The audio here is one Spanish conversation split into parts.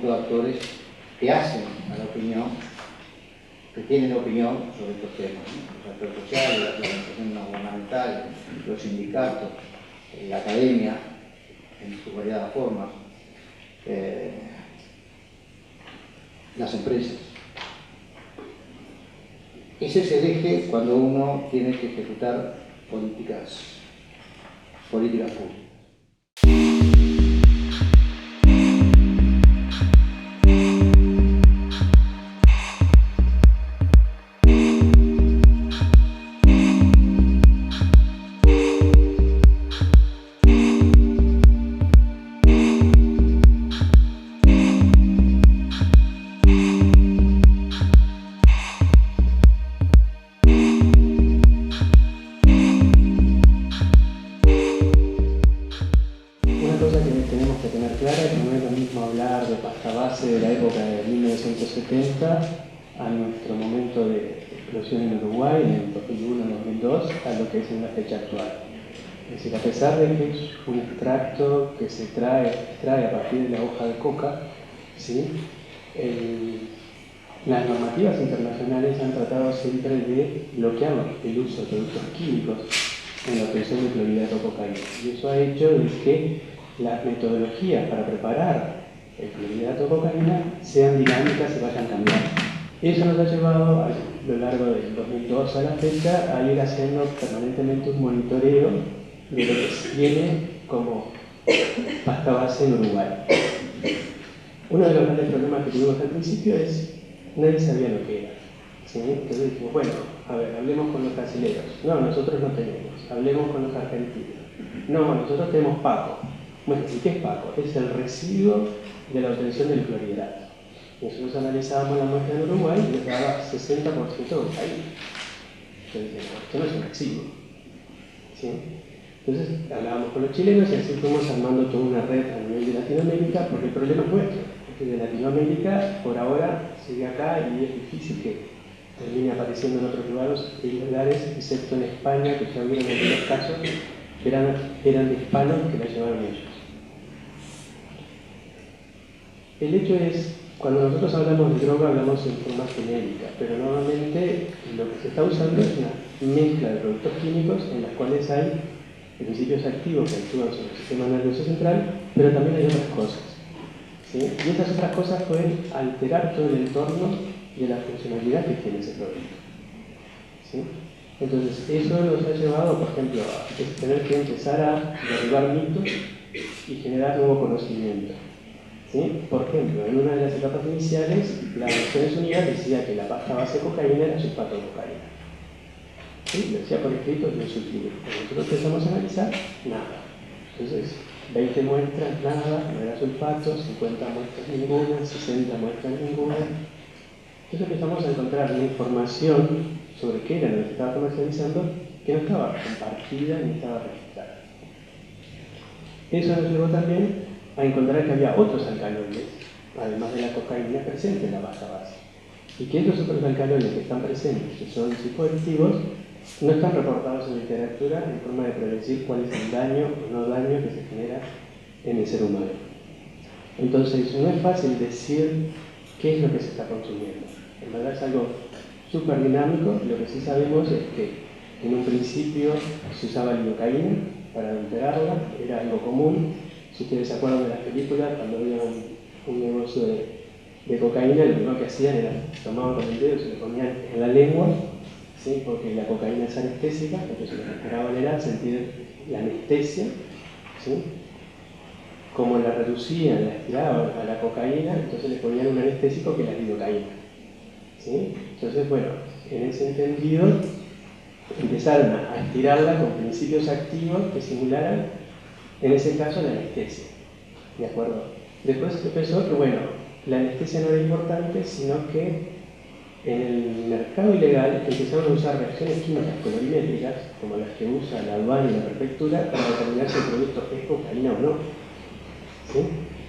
conjunto de actores que hacen a la opinión, que tienen opinión sobre estos temas, ¿no? Los actores sociales, las organizaciones no gubernamentales, los sindicatos, la academia, en sus variadas formas, las empresas. Ese es el eje cuando uno tiene que ejecutar políticas públicas. De la época de 1970 a nuestro momento de explosión en Uruguay, en el 2001-2002, a lo que es en la fecha actual. Es decir, a pesar de que es un extracto que se extrae a partir de la hoja de coca, ¿sí? Las normativas internacionales han tratado siempre de bloquear el uso de productos químicos en la obtención de clorhidrato de cocaína. Y eso ha hecho de que las metodologías para preparar el clorhidrato de cocaína sean dinámicas y vayan cambiando. Eso nos ha llevado a lo largo del 2002 a la fecha a ir haciendo permanentemente un monitoreo de lo que se tiene como pasta base en Uruguay. Uno de los grandes problemas que tuvimos al principio es nadie sabía lo que era, ¿sí? Entonces dijimos, bueno, a ver, hablemos con los brasileños. No, nosotros no tenemos. Hablemos con los argentinos. No, nosotros tenemos Paco. Bueno, ¿y qué es Paco? Es el residuo de la obtención del clorhidrato. Nosotros analizábamos la muestra en Uruguay y nos daba 60% de cocaína. Entonces decíamos, esto no es un residuo, ¿sí? Entonces hablábamos con los chilenos y así fuimos armando toda una red a nivel de Latinoamérica, porque el problema es nuestro. De Latinoamérica por ahora sigue acá y es difícil que termine apareciendo en otros lugares, excepto en España, que ya vieron en algunos casos, eran hispanos que la llevaron ellos. El hecho es, cuando nosotros hablamos de droga, hablamos en forma genérica, pero normalmente lo que se está usando es una mezcla de productos químicos en las cuales hay principios activos que actúan sobre el sistema nervioso central, pero también hay otras cosas, ¿sí? Y esas otras cosas pueden alterar todo el entorno de la funcionalidad que tiene ese producto, ¿sí? Entonces, eso nos ha llevado, por ejemplo, a tener que empezar a derribar mitos y generar nuevo conocimiento. ¿Sí? Por ejemplo, en una de las etapas iniciales, las Naciones Unidas decía que la pasta base de cocaína era sulfato de cocaína. ¿Sí? Lo decía por escrito y en su libro. Cuando nosotros empezamos a analizar, nada. Entonces, 20 muestras, nada, no era sulfato, 50 muestras ninguna, 60 muestras ninguna. Entonces empezamos a encontrar una información sobre qué era lo que se estaba comercializando que no estaba compartida ni estaba registrada. Eso nos llevó también a encontrar que había otros alcaloides, además de la cocaína, presentes en la pasta base. Y que estos otros alcaloides que están presentes, que son psicoactivos, no están reportados en literatura en forma de predecir cuál es el daño o no daño que se genera en el ser humano. Entonces, no es fácil decir qué es lo que se está consumiendo. En verdad es algo súper dinámico. Lo que sí sabemos es que en un principio se usaba lidocaína para adulterarla, era algo común. Si ustedes se acuerdan de las películas, cuando había un negocio de cocaína, lo primero que hacían era tomaban con el dedo y se lo ponían en la lengua, ¿sí? Porque la cocaína es anestésica, entonces lo que esperaban era sentir la anestesia, ¿sí? Como la reducían, la estiraban a la cocaína, entonces le ponían un anestésico que es la lidocaína, ¿sí? Entonces, bueno, en ese entendido, empezaron a estirarla con principios activos que simularan, en ese caso, la anestesia, ¿de acuerdo? Después se pensó que, bueno, la anestesia no era importante, sino que en el mercado ilegal empezaron a usar reacciones químicas colorimétricas, como las que usa la aduana y la prefectura, para determinar si el producto es cocaína o no, ¿sí?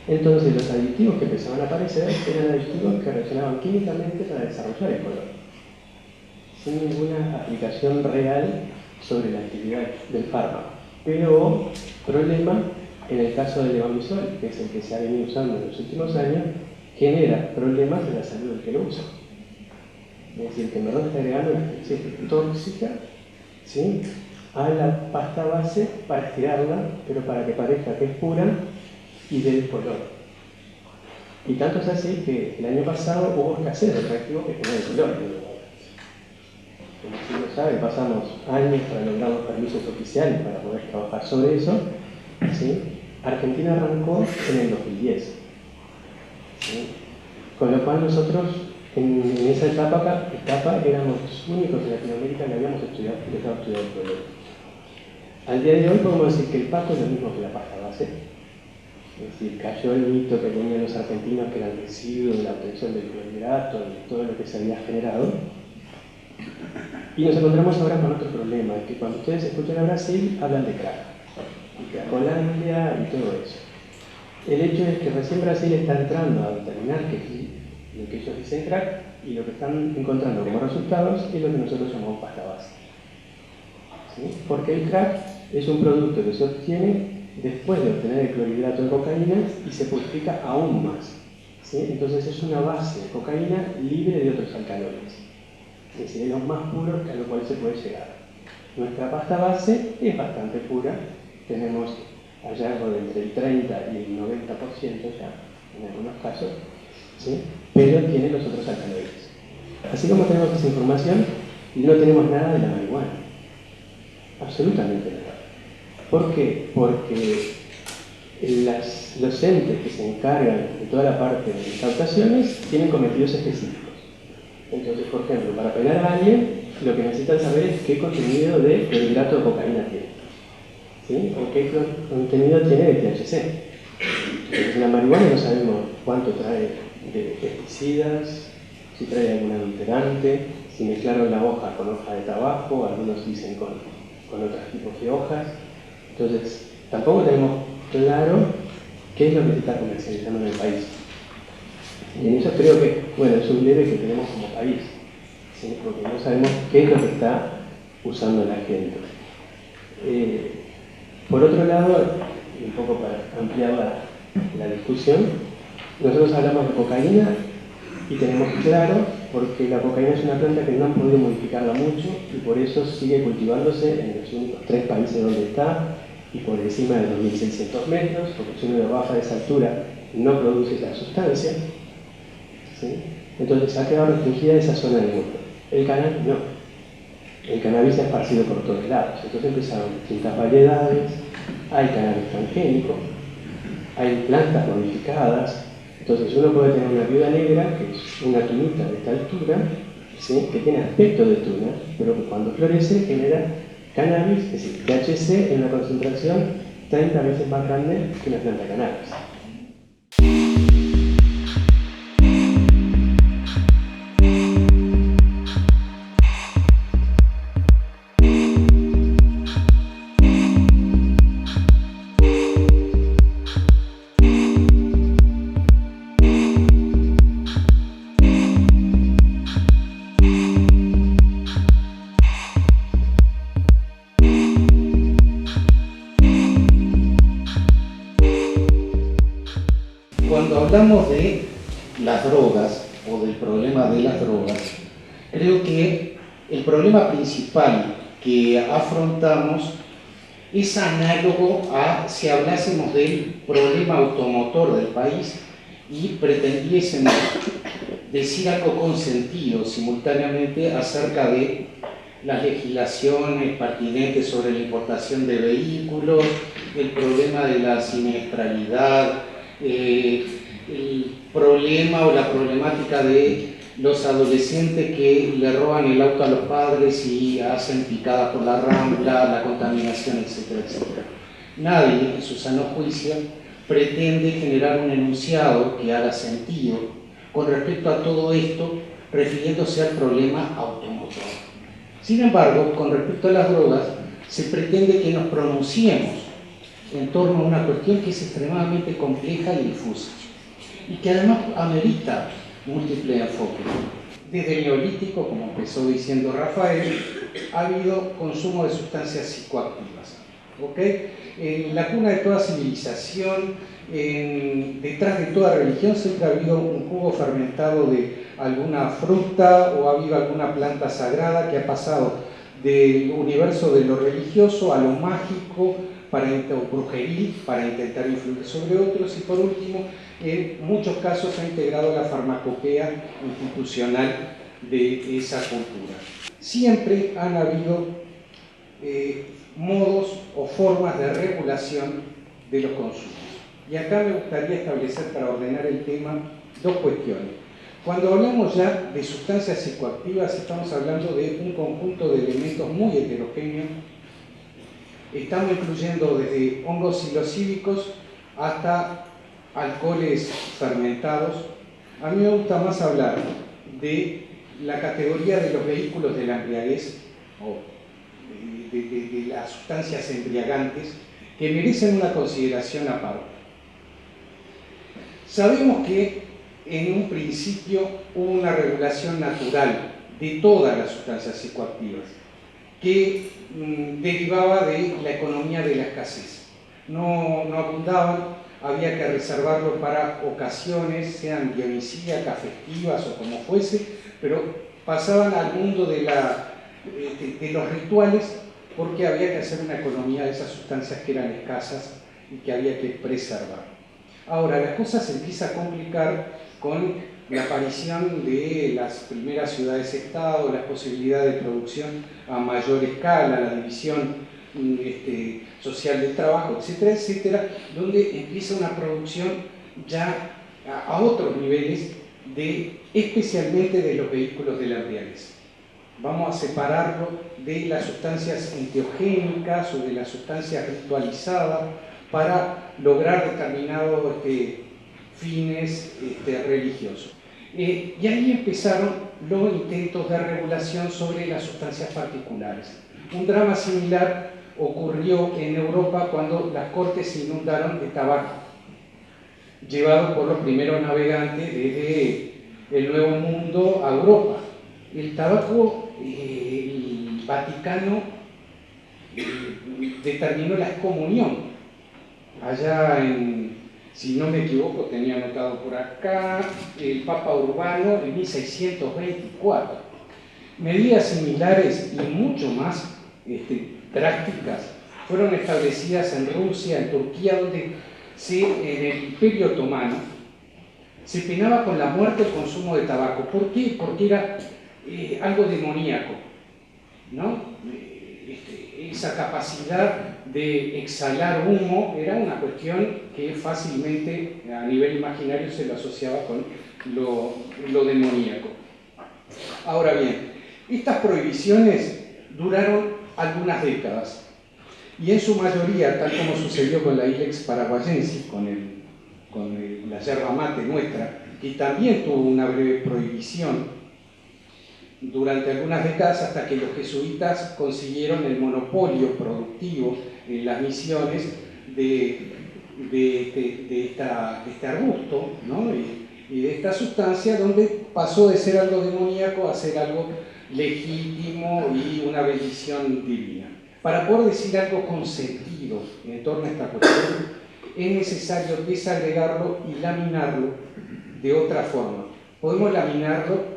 Entonces, los aditivos que empezaban a aparecer eran aditivos que reaccionaban químicamente para desarrollar el color, sin ninguna aplicación real sobre la actividad del fármaco. Pero, problema, en el caso del levamisol, que es el que se ha venido usando en los últimos años, genera problemas de la salud del que lo usa. Es decir, que en verdad está agregando una especie tóxica, ¿sí?, a la pasta base para estirarla, pero para que parezca que es pura y del color. Y tanto es así que el año pasado hubo escasez de reactivos que tenían el color. Como si lo sabe, pasamos años para lograr los permisos oficiales para poder trabajar sobre eso, ¿sí? Argentina arrancó en el 2010, ¿sí? Con lo cual nosotros en esa etapa éramos los únicos en Latinoamérica que habíamos empezado a estudiar el problema. Al día de hoy podemos decir que el pasto es lo mismo que la pasta base. Es decir, cayó el mito que tenían los argentinos que era el residuo de la obtención del clorhidrato y todo lo que se había generado. Y nos encontramos ahora con otro problema, que cuando ustedes escuchan a Brasil hablan de crack, y Cracolandia y todo eso. El hecho es que recién Brasil está entrando a determinar qué es lo que ellos dicen crack, y lo que están encontrando como resultados es lo que nosotros llamamos pasta base. ¿Sí? Porque el crack es un producto que se obtiene después de obtener el clorhidrato de cocaína y se purifica aún más. ¿Sí? Entonces es una base de cocaína libre de otros alcaloides. Es decir, es lo más puro a lo cual se puede llegar. Nuestra pasta base es bastante pura, tenemos hallazgo de entre el 30 y el 90% ya, en algunos casos, ¿sí?, pero tiene los otros alcaloides. Así como tenemos esa información, no tenemos nada de la marihuana, absolutamente nada. ¿Por qué? Porque los entes que se encargan de toda la parte de incautaciones tienen cometidos específicos. Entonces, por ejemplo, para penar a alguien, lo que necesitan saber es qué contenido de clorhidrato de cocaína tiene, ¿sí?, o qué contenido tiene de THC. Entonces, en la marihuana no sabemos cuánto trae de pesticidas, si trae algún adulterante, si mezclaron la hoja con hoja de tabaco, algunos dicen con otros tipos de hojas. Entonces, tampoco tenemos claro qué es lo que se está comercializando en el país. Y en eso creo que, bueno, es un debe que tenemos como país, ¿sí?, porque no sabemos qué es lo que está usando la gente. Por otro lado, un poco para ampliar la discusión, nosotros hablamos de cocaína y tenemos claro, porque la cocaína es una planta que no han podido modificarla mucho y por eso sigue cultivándose en los únicos 3 países donde está y por encima de los 2.600 metros, porque si uno baja de esa altura no produce la sustancia, ¿sí? Entonces ha quedado restringida esa zona del mundo. El cannabis no. El cannabis se ha esparcido por todos lados. Entonces empezaron distintas variedades, hay cannabis transgénico, hay plantas modificadas. Entonces uno puede tener una viuda negra, que es una tunita de esta altura, ¿sí?, que tiene aspecto de tuna, pero que cuando florece genera cannabis, es decir, THC en una concentración 30 veces más grande que una planta de cannabis. Cuando hablamos de las drogas o del problema de las drogas, creo que el problema principal que afrontamos es análogo a si hablásemos del problema automotor del país y pretendiésemos decir algo con sentido simultáneamente acerca de las legislaciones pertinentes sobre la importación de vehículos, el problema de la siniestralidad, el problema o la problemática de los adolescentes que le roban el auto a los padres y hacen picadas por la rambla, la contaminación, etcétera, etcétera. Nadie, en su sano juicio, pretende generar un enunciado que haga sentido con respecto a todo esto, refiriéndose al problema automotor. Sin embargo, con respecto a las drogas, se pretende que nos pronunciemos en torno a una cuestión que es extremadamente compleja y difusa, y que además amerita múltiples enfoques. Desde el neolítico, como empezó diciendo Rafael, ha habido consumo de sustancias psicoactivas. ¿Okay? La cuna de toda civilización, detrás de toda religión siempre ha habido un jugo fermentado de alguna fruta o ha habido alguna planta sagrada que ha pasado del universo de lo religioso a lo mágico o brujeril para intentar influir sobre otros, y por último, en muchos casos ha integrado la farmacopea institucional de esa cultura. Siempre han habido modos o formas de regulación de los consumos. Y acá me gustaría establecer, para ordenar el tema, dos cuestiones. Cuando hablamos ya de sustancias psicoactivas, estamos hablando de un conjunto de elementos muy heterogéneos. Estamos incluyendo desde hongos psilocíbicos hasta alcoholes fermentados. A mí me gusta más hablar de la categoría de los vehículos de la embriaguez, o de las sustancias embriagantes, que merecen una consideración aparte. Sabemos que en un principio hubo una regulación natural de todas las sustancias psicoactivas, que derivaba de la economía de la escasez. No abundaban, había que reservarlo para ocasiones, sean dionisíacas, festivas o como fuese, pero pasaban al mundo de los rituales, porque había que hacer una economía de esas sustancias que eran escasas y que había que preservar. Ahora, la cosa se empieza a complicar con la aparición de las primeras ciudades-estado, las posibilidades de producción a mayor escala, la división social del trabajo, etcétera, etcétera, donde empieza una producción ya a otros niveles, especialmente de los vehículos de la embriaguez. Vamos a separarlo de las sustancias enteogénicas o de las sustancias ritualizadas para lograr determinados fines religiosos. Y ahí empezaron los intentos de regulación sobre las sustancias particulares. Un drama similar ocurrió en Europa cuando las cortes se inundaron de tabaco, llevado por los primeros navegantes desde el Nuevo Mundo a Europa. El tabaco, el Vaticano determinó la excomunión. Allá si no me equivoco, tenía anotado por acá, el Papa Urbano en 1624. Medidas similares y mucho más drásticas fueron establecidas en Rusia, en Turquía, donde en el Imperio Otomano se penaba con la muerte el consumo de tabaco. ¿Por qué? Porque era algo demoníaco, ¿no? Esa capacidad de exhalar humo era una cuestión que fácilmente a nivel imaginario se lo asociaba con lo demoníaco. Ahora bien, estas prohibiciones duraron algunas décadas y en su mayoría, tal como sucedió con la Ilex paraguayensis, con la yerba mate nuestra, que también tuvo una breve prohibición durante algunas décadas hasta que los jesuitas consiguieron el monopolio productivo en las misiones de este arbusto, ¿no? y de esta sustancia, donde pasó de ser algo demoníaco a ser algo legítimo y una bendición divina. Para poder decir algo con sentido en torno a esta cuestión, es necesario desagregarlo y laminarlo de otra forma. Podemos laminarlo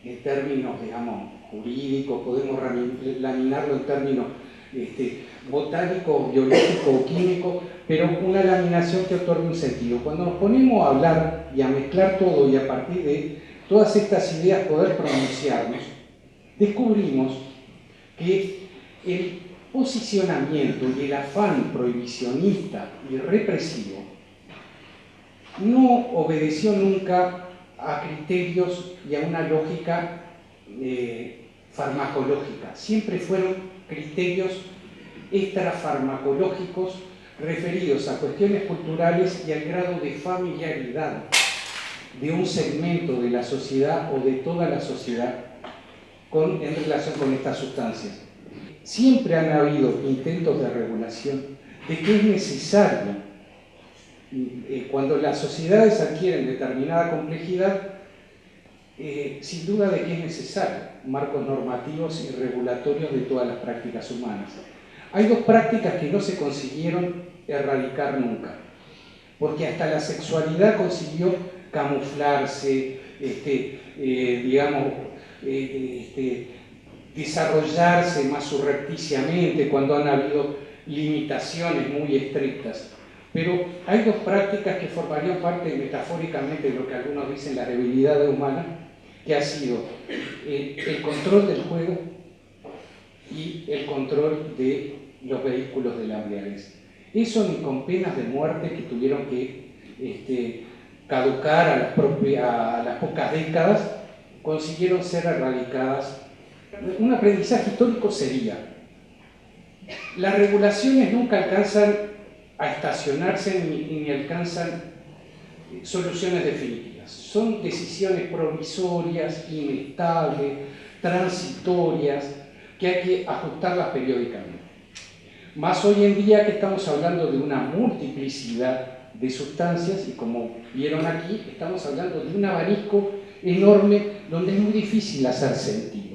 en términos, digamos, jurídicos, podemos laminarlo en términos botánicos, biológicos o químicos, pero una laminación que otorgue un sentido. Cuando nos ponemos a hablar y a mezclar todo y a partir de todas estas ideas poder pronunciarnos, descubrimos que el posicionamiento y el afán prohibicionista y represivo no obedeció nunca a criterios y a una lógica farmacológica. Siempre fueron criterios extrafarmacológicos referidos a cuestiones culturales y al grado de familiaridad de un segmento de la sociedad o de toda la sociedad en relación con estas sustancias. Siempre han habido intentos de regulación de que es necesario, cuando las sociedades adquieren determinada complejidad, sin duda de que es necesario marcos normativos y regulatorios de todas las prácticas humanas. Hay dos prácticas que no se consiguieron erradicar nunca. porque hasta la sexualidad consiguió camuflarse, desarrollarse más surrepticiamente cuando han habido limitaciones muy estrictas. Pero hay dos prácticas que formarían parte metafóricamente de lo que algunos dicen la debilidad humana, que ha sido el control del juego y el control de los vehículos de la embriaguez. Eso ni con penas de muerte que tuvieron que caducar a las pocas décadas, consiguieron ser erradicadas. Un aprendizaje histórico sería: las regulaciones nunca alcanzan a estacionarse ni alcanzan soluciones definitivas. Son decisiones provisorias, inestables, transitorias, que hay que ajustarlas periódicamente. Más hoy en día que estamos hablando de una multiplicidad de sustancias y, como vieron aquí, estamos hablando de un abanico enorme donde es muy difícil hacer sentido.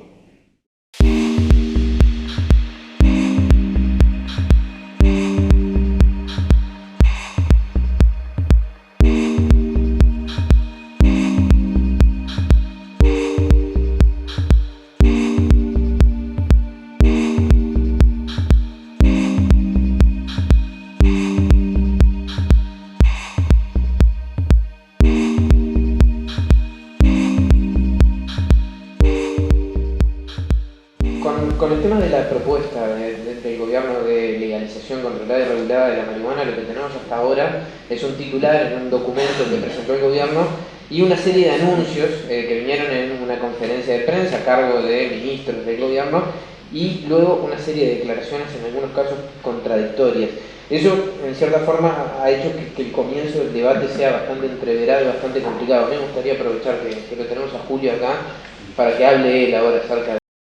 Con el tema de la propuesta del gobierno de legalización controlada y regulada de la marihuana, lo que tenemos hasta ahora es un titular en un documento que presentó el gobierno y una serie de anuncios que vinieron en una conferencia de prensa a cargo de ministros del gobierno, y luego una serie de declaraciones en algunos casos contradictorias. Eso, en cierta forma, ha hecho que el comienzo del debate sea bastante entreverado y bastante complicado. Me gustaría aprovechar que lo tenemos a Julio acá para que hable él ahora acerca